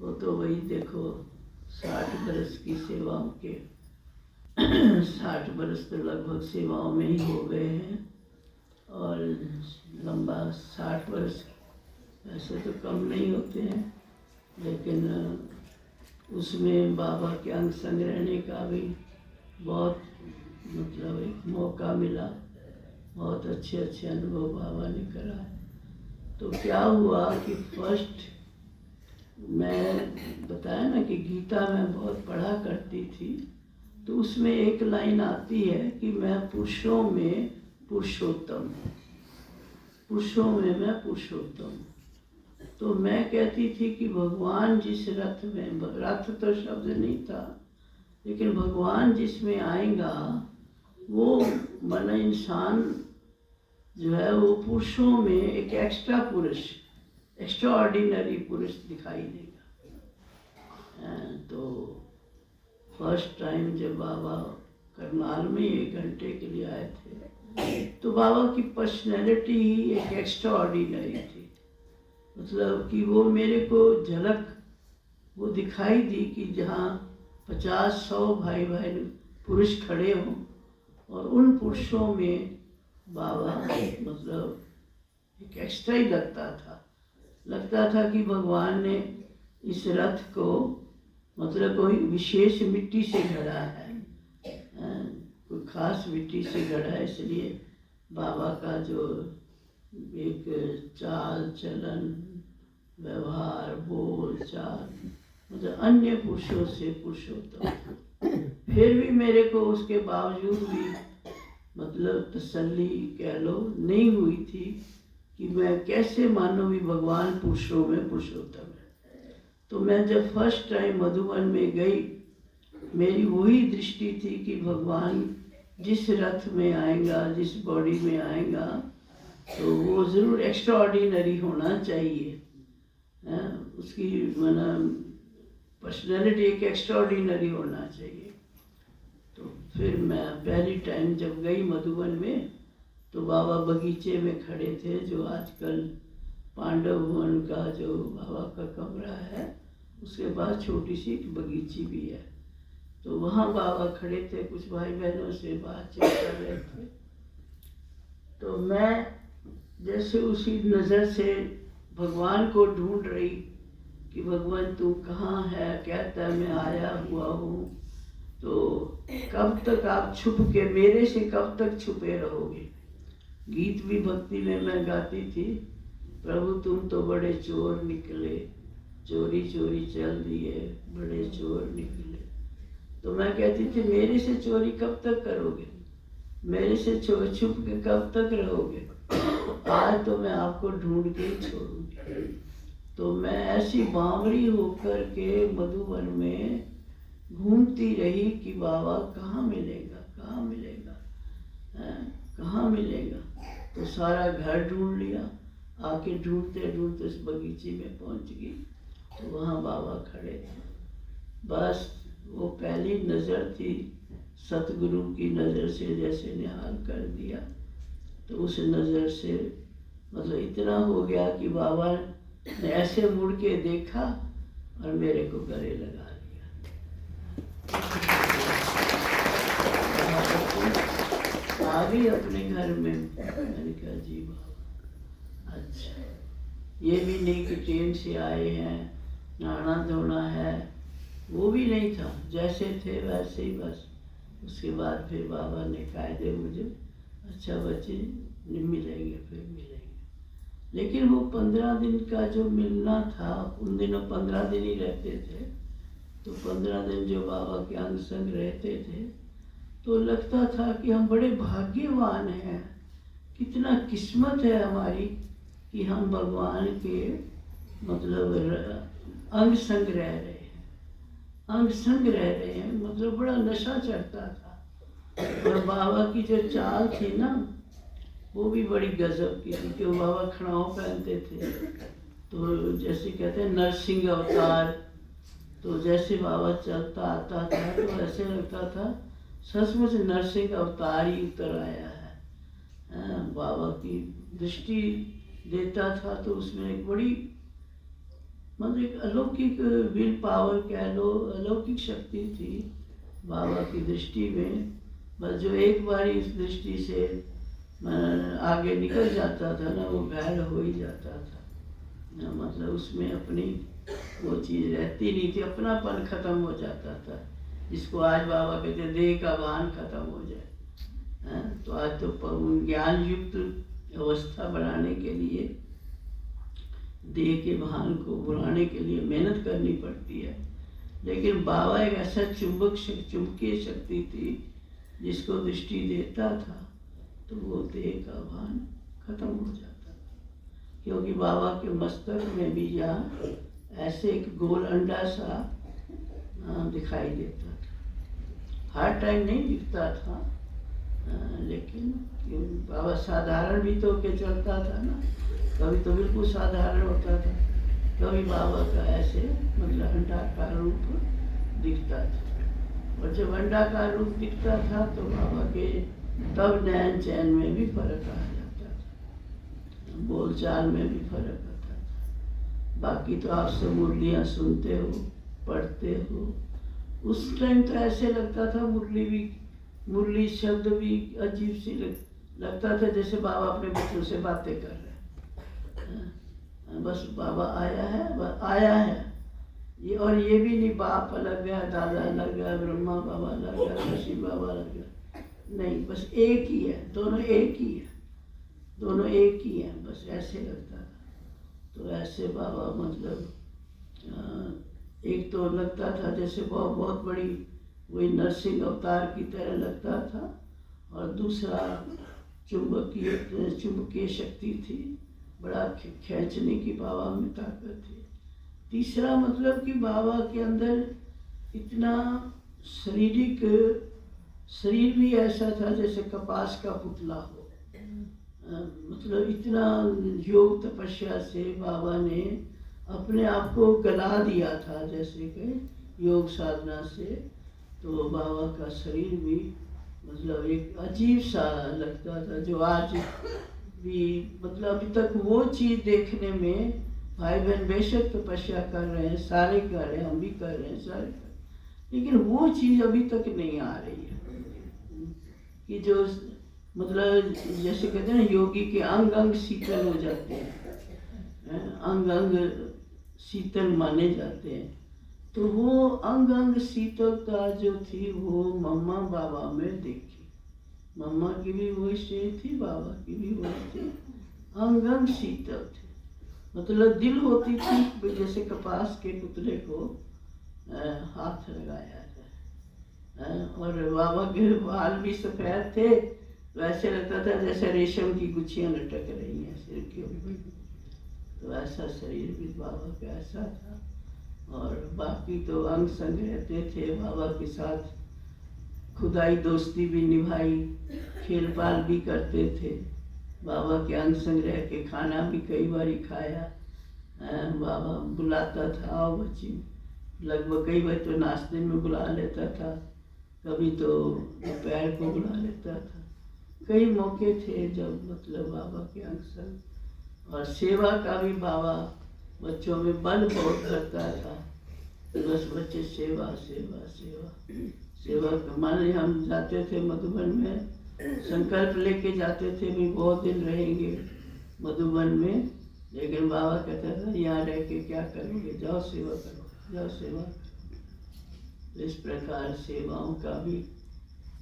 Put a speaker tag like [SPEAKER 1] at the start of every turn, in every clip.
[SPEAKER 1] वो तो वही देखो 60 बरस की सेवाओं के 60 बरस तो लगभग सेवाओं में ही हो गए हैं। और लंबा 60 बरस ऐसे तो कम नहीं होते हैं, लेकिन उसमें बाबा के अंग संग रहने का भी बहुत मतलब एक मौका मिला। बहुत अच्छे अच्छे अनुभव बाबा ने कराए। तो क्या हुआ कि फर्स्ट मैं बताया ना कि गीता में बहुत पढ़ा करती थी, तो उसमें एक लाइन आती है कि मैं पुरुषों में पुरुषोत्तम हूँ, पुरुषों में मैं पुरुषोत्तम हूँ। तो मैं कहती थी कि भगवान जिस रथ में, रथ तो शब्द नहीं था, लेकिन भगवान जिसमें आएगा वो मन इंसान जो है वो पुरुषों में एक एक्स्ट्रा पुरुष, एक्स्ट्रा ऑर्डिनरी पुरुष दिखाई देगा। तो फर्स्ट टाइम जब बाबा करनाल में 1 घंटे के लिए आए थे, तो बाबा की पर्सनैलिटी ही एक एक्स्ट्रा ऑर्डिनरी थी। मतलब कि वो मेरे को झलक वो दिखाई दी कि जहाँ 50-100 भाई भाई पुरुष खड़े हों और उन पुरुषों में बाबा मतलब एक एक्स्ट्रा ही लगता था कि भगवान ने इस रथ को मतलब कोई विशेष मिट्टी से गढ़ा है, कोई खास मिट्टी से गढ़ा है। इसलिए बाबा का जो एक चाल चलन व्यवहार बोल चाल मतलब अन्य पुरुषों से पुरुषोत्तम। फिर भी मेरे को उसके बावजूद भी मतलब तसल्ली कह लो नहीं हुई थी कि मैं कैसे मानूं भी भगवान पुरुषों में पुरुषोत्तम है। तो मैं जब फर्स्ट टाइम मधुबन में गई, मेरी वही दृष्टि थी कि भगवान जिस रथ में आएगा, जिस बॉडी में आएगा, तो वो ज़रूर एक्स्ट्रा ऑर्डिनरी होना चाहिए। उसकी पर्सनैलिटी एक एक्स्ट्रा ऑर्डिनरी होना चाहिए। तो फिर मैं पहली टाइम जब गई मधुबन में, तो बाबा बगीचे में खड़े थे, जो आजकल पांडव भवन का जो बाबा का कमरा है उसके बाद छोटी सी बगीची भी है। तो वहाँ बाबा खड़े थे, कुछ भाई बहनों से बातचीत कर रहे थे। तो मैं जैसे उसी नज़र से भगवान को ढूंढ रही कि भगवान तू कहाँ है, कहता है मैं आया हुआ हूँ, तो कब तक आप छुप के मेरे से कब तक छुपे रहोगे। गीत भी भक्ति में मैं गाती थी, प्रभु तुम तो बड़े चोर निकले, चोरी चोरी चल दिए, बड़े चोर निकले। तो मैं कहती थी मेरे से चोरी कब तक करोगे, मेरे से छुप के कब तक रहोगे, आज तो मैं आपको ढूंढ के ही छोड़ूंगी। तो मैं ऐसी बावरी होकर के मधुबन में घूमती रही कि बाबा कहाँ मिलेगा, कहाँ मिलेगा, कहाँ मिलेगा। तो सारा घर ढूंढ लिया, आके ढूंढते ढूंढते उस बगीचे में पहुंच गई, तो वहाँ बाबा खड़े थे। बस वो पहली नज़र थी, सतगुरु की नज़र से जैसे निहाल कर दिया, तो उस नज़र से मतलब इतना हो गया कि बाबा ने ऐसे मुड़ के देखा और मेरे को गले लगा लिया। आ गई अपने घर में। मैंने कहा जी बाबा, अच्छा ये भी नहीं कि ट्रेन से आए हैं, नहाना धोना है, वो भी नहीं था, जैसे थे वैसे ही बस। उसके बाद फिर बाबा ने कायदे मुझे, अच्छा बच्चे मिलेंगे, फिर मिलेंगे। लेकिन वो 15 दिन का जो मिलना था, उन दिनों 15 दिन ही रहते थे, तो 15 दिन जो बाबा के अंग संग रहते थे, तो लगता था कि हम बड़े भाग्यवान हैं, कितना किस्मत है हमारी कि हम भगवान के मतलब अंग संग रह रहे हैं, अंग संग रह रहे हैं। मतलब बड़ा नशा चढ़ता था। और बाबा की जो चाल थी ना, वो भी बड़ी गजब की थी, कि बाबा खड़ाऊ पहनते थे, तो जैसे कहते हैं नरसिंह अवतार, तो जैसे बाबा चलता आता था तो ऐसे लगता था सचमुच नरसिंह अवतार ही उतर आया है। बाबा की दृष्टि देता था तो उसमें एक बड़ी मतलब एक अलौकिक विल पावर कह लो, अलौकिक शक्ति थी बाबा की दृष्टि में। बस जो एक बार इस दृष्टि से आगे निकल जाता था ना, वो घायल हो ही जाता था ना, मतलब उसमें अपनी वो चीज़ रहती नहीं थी, अपनापन खत्म हो जाता था, जिसको आज बाबा कहते देह का भान खत्म हो जाए। तो आज तो ज्ञान युक्त अवस्था बनाने के लिए देह के भान को बुलाने के लिए मेहनत करनी पड़ती है। लेकिन बाबा एक ऐसा चुंबकीय शक्ति थी जिसको दृष्टि देता था तो वो देह का भान खत्म हो जाता था, क्योंकि बाबा के मस्तक में भी यहाँ ऐसे एक गोल अंडा सा दिखाई देता था। हर टाइम नहीं दिखता था, लेकिन बाबा साधारण भी तो के चलता था ना, कभी तो बिल्कुल साधारण होता था, कभी बाबा का ऐसे मतलब अंडाकार रूप दिखता था। और जब अंडाकार रूप दिखता था तो बाबा के तब नैन चैन में भी फर्क आ जाता था, बोलचाल में भी फर्क आता था। बाकी तो आप सब मुरलियाँ सुनते हो, पढ़ते हो, उस टाइम तो ऐसे लगता था मुरली शब्द भी अजीब सी लगता था, जैसे बाबा अपने बच्चों से बातें कर रहे हैं। बस बाबा आया है, बस आया है ये, और ये भी नहीं बाप अलग गया, दादा अलग गया, ब्रह्मा बाबा अलग गया, शिव बाबा अलग गया, नहीं, बस एक ही है, दोनों एक ही है, दोनों एक ही हैं, बस ऐसे लगता था। तो ऐसे बाबा मतलब एक तो लगता था जैसे बहुत बड़ी वही नरसिंह अवतार की तरह लगता था, और दूसरा चुंबकीय शक्ति थी, बड़ा खींचने की बाबा में ताकत थी। तीसरा मतलब कि बाबा के अंदर इतना शरीर भी ऐसा था जैसे कपास का पुतला हो, मतलब इतना योग तपस्या से बाबा ने अपने आप को गला दिया था, जैसे कि योग साधना से। तो बाबा का शरीर भी मतलब एक अजीब सा लगता था, जो आज भी मतलब अभी तक वो चीज़ देखने में भाई बहन बेशक तपस्या कर रहे हैं, सारे कर रहे हैं, हम भी कर रहे हैं, सारे कर, लेकिन वो चीज़ अभी तक नहीं आ रही है कि जो मतलब जैसे कहते हैं ना, योगी के अंग अंग शीतल हो जाते हैं, अंग अंग शीतल माने जाते हैं। तो वो अंग अंग शीतलता जो थी वो मम्मा बाबा में देखी, मम्मा की भी वही स्टेज थी, बाबा की भी वही थी, अंग अंग शीतल थे। मतलब दिल होती थी जैसे कपास के पुतले को हाथ लगाया जाए, और बाबा के बाल भी सफ़ेद थे, तो ऐसे लगता था जैसे रेशम की गुच्छियाँ लटक रही हैं सिर के ऊपर। तो ऐसा शरीर भी बाबा का ऐसा था। और बाकी तो अंग संग रहते थे बाबा के साथ, खुदाई दोस्ती भी निभाई, खेल पाल भी करते थे, बाबा के अंग संग रह के खाना भी कई बार खाया। बाबा बुलाता था, आओ बच्ची, लगभग कई बार तो नाश्ते में बुला लेता था, कभी तो दोपहर को बुला लेता था। कई मौके थे जब मतलब बाबा के अंग संग। और सेवा का भी बाबा बच्चों में बल बहुत करता था, बस बच्चे सेवा सेवा सेवा सेवा। मान ली हम जाते थे मधुबन में, संकल्प लेके जाते थे भी बहुत दिन रहेंगे मधुबन में, लेकिन बाबा कहता था यहाँ रह के क्या करोगे, जाओ सेवा करो, जाओ सेवा करो। इस प्रकार सेवाओं का भी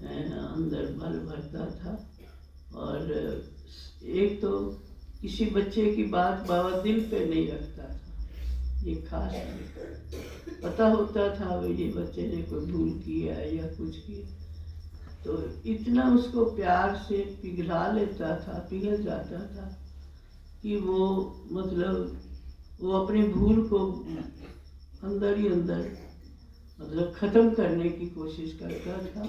[SPEAKER 1] अंदर बल भरता था। और एक तो किसी बच्चे की बात बाबा दिल पे नहीं रखता था, ये खास पता होता था भाई ये बच्चे ने कोई भूल किया है या कुछ किया, तो इतना उसको प्यार से पिघला लेता था, पिघल जाता था कि वो मतलब वो अपनी भूल को अंदर ही अंदर मतलब ख़त्म करने की कोशिश करता था।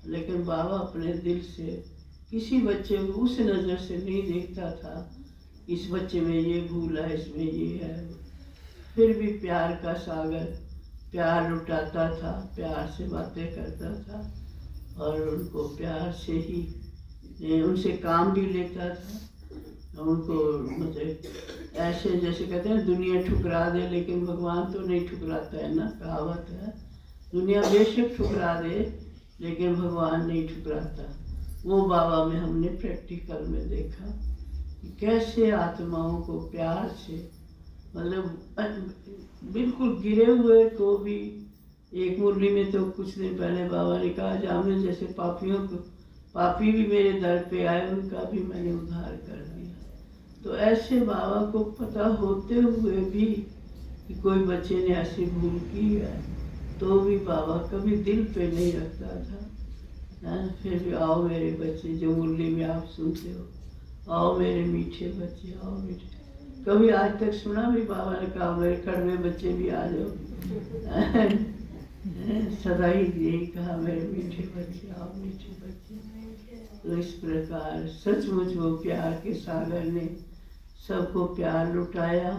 [SPEAKER 1] लेकिन बाबा अपने दिल से किसी बच्चे को उस नज़र से नहीं देखता था, इस बच्चे में ये भूल है, इसमें ये है, फिर भी प्यार का सागर, प्यार लुटाता था, प्यार से बातें करता था और उनको प्यार से ही उनसे काम भी लेता था। उनको मतलब ऐसे जैसे कहते हैं दुनिया ठुकरा दे लेकिन भगवान तो नहीं ठुकराता है ना, कहावत है। दुनिया बेशक ठुकरा दे लेकिन भगवान नहीं ठुकराता। वो बाबा में हमने प्रैक्टिकल में देखा कि कैसे आत्माओं को प्यार से, मतलब बिल्कुल गिरे हुए को भी। एक मुरली में तो कुछ दिन पहले बाबा ने कहा जामुन जैसे पापियों को, पापी भी मेरे दर पे आए उनका भी मैंने उद्धार कर दिया। तो ऐसे बाबा को पता होते हुए भी कि कोई बच्चे ने ऐसी भूल की है तो भी बाबा कभी दिल पे नहीं रखता था। फिर भी आओ मेरे बच्चे, जो मुरली में आप सुनते हो, आओ मेरे मीठे बच्चे, आओ मीठे। कभी आज तक सुना भी बाबा ने कहा मेरे कड़वे बच्चे भी आ जाओ? सदा ही यही कहा मेरे मीठे बच्चे, आओ मीठे बच्चे। तो इस प्रकार सचमुच वो प्यार के सागर ने सबको प्यार लुटाया,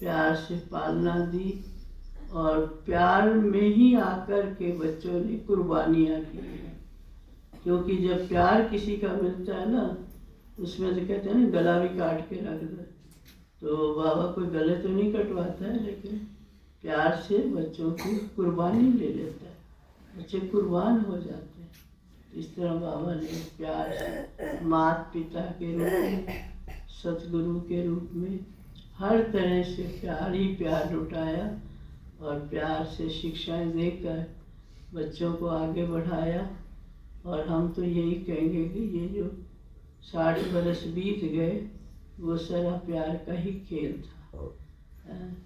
[SPEAKER 1] प्यार से पालना दी, और प्यार में ही आकर के बच्चों ने कुर्बानियाँ की। क्योंकि जब प्यार किसी का मिलता है ना, उसमें तो कहते हैं ना गला भी काट के रख दो। तो बाबा कोई गले तो नहीं कटवाता है, लेकिन प्यार से बच्चों की कुर्बानी ले लेता है, बच्चे कुर्बान हो जाते हैं। इस तरह बाबा ने प्यार से माता पिता के रूप में, सतगुरु के रूप में हर तरह से प्यार ही प्यार लुटाया, और प्यार से शिक्षाएं देकर बच्चों को आगे बढ़ाया। और हम तो यही कहेंगे कि ये जो 60 बरस बीत गए वो सारा प्यार का ही खेल था।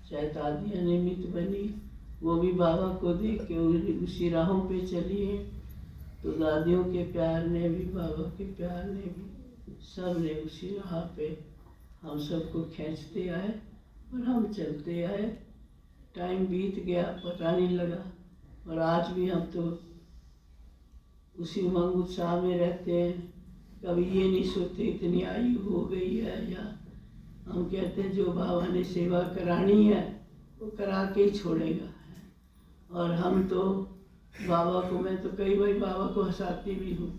[SPEAKER 1] चाहे दादियाँ निमित्त बनी, वो भी बाबा को देख के उसी राहों पे चली है। तो दादियों के प्यार ने भी, बाबा के प्यार ने भी, सब ने उसी राह पे हम सबको खींचते आए और हम चलते आए। टाइम बीत गया पता नहीं लगा, और आज भी हम तो उसी उमंग उत्साह में रहते हैं। कभी ये नहीं सोचते इतनी आयु हो गई है, या हम कहते हैं जो बाबा ने सेवा करानी है वो करा के ही छोड़ेगा। और हम तो बाबा को, मैं तो कई बार बाबा को हंसाती भी हूँ,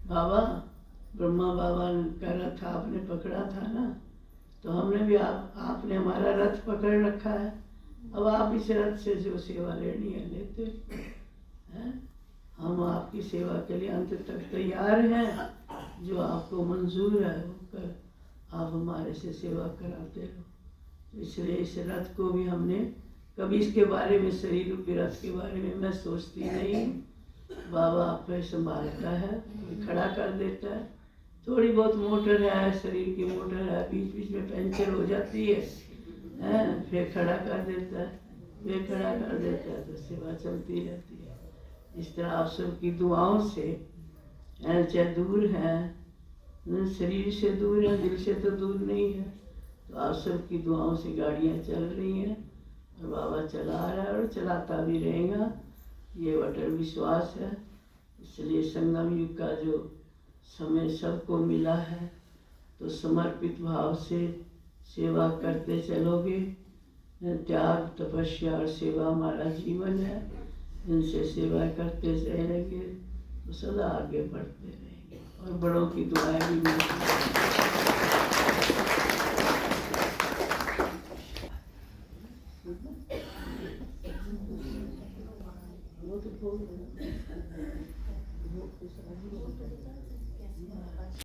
[SPEAKER 1] बाबा ब्रह्मा बाबा का रथ आपने पकड़ा था ना, तो हमने भी आपने हमारा रथ पकड़ रखा है, अब आप इस रथ से जो सेवा लेनी है लेते हैं। हम आपकी सेवा के लिए अंत तक तैयार हैं, जो आपको मंजूर है वो कर आप हमारे से सेवा कराते रहो। इसलिए इस रथ को भी हमने कभी इसके बारे में, शरीर रूपी रथ के बारे में मैं सोचती नहीं। बाबा आप पे संभालता है, खड़ा कर देता है। थोड़ी बहुत मोटर है, शरीर की मोटर है, बीच बीच में पंचर हो जाती है, फिर खड़ा कर देता है, फिर खड़ा कर देता है, तो सेवा चलती रहती है। इस तरह आप सबकी दुआओं से, चाहे दूर है, शरीर से दूर है, दिल से तो दूर नहीं है, तो आप सबकी दुआओं से गाड़ियाँ चल रही हैं, और बाबा चला रहा है और चलाता भी रहेगा, ये अटल विश्वास है। इसलिए संगम युग का जो समय सबको मिला है, तो समर्पित भाव से सेवा करते चलोगे। त्याग, तपस्या और सेवा हमारा जीवन है, इनसे सेवा करते रहेंगे तो सदा आगे बढ़ते रहेंगे, और बड़ों की दुआएं भी मिलती हैं।